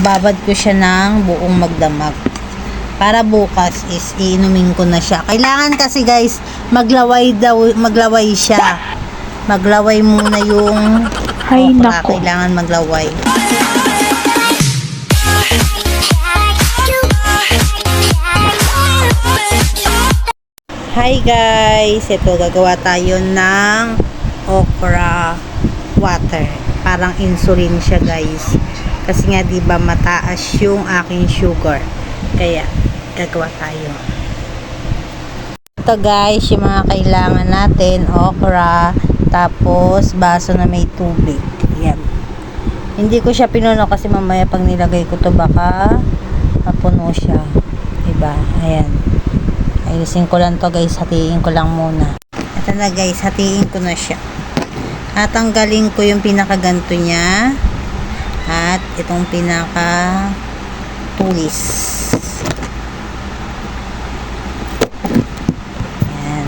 ibababad ko siya ng buong magdamag. Para bukas is iinumin ko na siya. Kailangan kasi guys, maglaway siya. Maglaway muna yung okra. Kailangan maglaway. Hi guys, ito gagawa tayo ng okra water. Parang insulin siya guys. Kasi nga 'di ba mataas yung aking sugar. Kaya gagawa tayo. Ito guys, yung mga kailangan natin, okra, tapos baso na may tubig. Yan. Hindi ko siya pinuno kasi mamaya pag nilagay ko to baka mapuno siya. Diba? Ayan. Ayusin ko lang to guys, hatiin ko lang muna. Ito na guys, hatiin ko na siya. Tatanggalin ko yung pinakaganto niya at itong pinaka tulis. Ayan.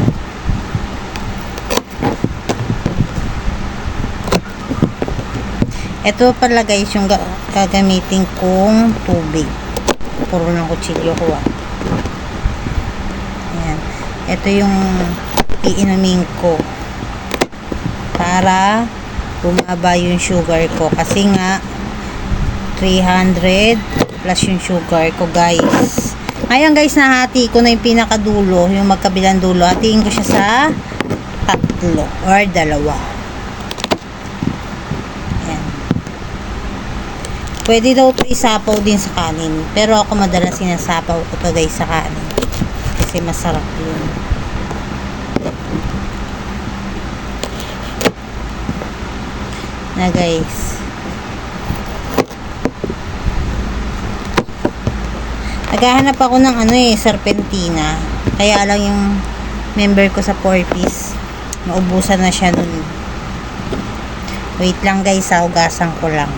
Ito pala guys yung gagamitin kong tubig. Puro ng kutsilyo ko Ayan. Ito yung iinumin ko para bumaba yung sugar ko kasi nga 300 plus yung sugar ko guys. Ngayon guys, nahati ko na yung pinakadulo, yung magkabilang dulo. Hatiin ko siya sa tatlo or dalawa. Ayan. Pwede daw ito isapaw din sa kanin, pero ako madalas sinasapaw ko ito guys sa kanin kasi masarap yun. Na guys, naghahanap ako ng serpentina, kaya lang yung member ko sa 4-piece naubusan na siya nun. Wait lang guys, hugasan ko lang.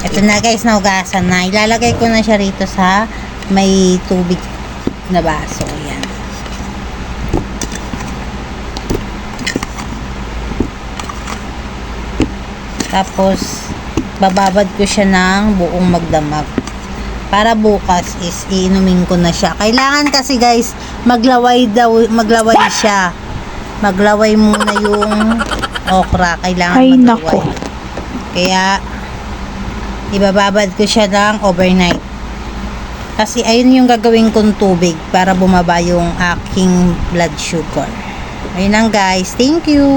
Ito na guys, naugasan na. Ilalagay ko na siya rito sa may tubig na baso. Yan. Tapos bababad ko siya ng buong magdamag. Para bukas is iinumin ko na siya. Kailangan kasi guys, maglaway siya. Maglaway muna yung okra. Kailangan maglaway. Kaya ibababad ko siya ng overnight. Kasi ayun yung gagawin kong tubig para bumaba yung aking blood sugar. Ayun lang guys. Thank you.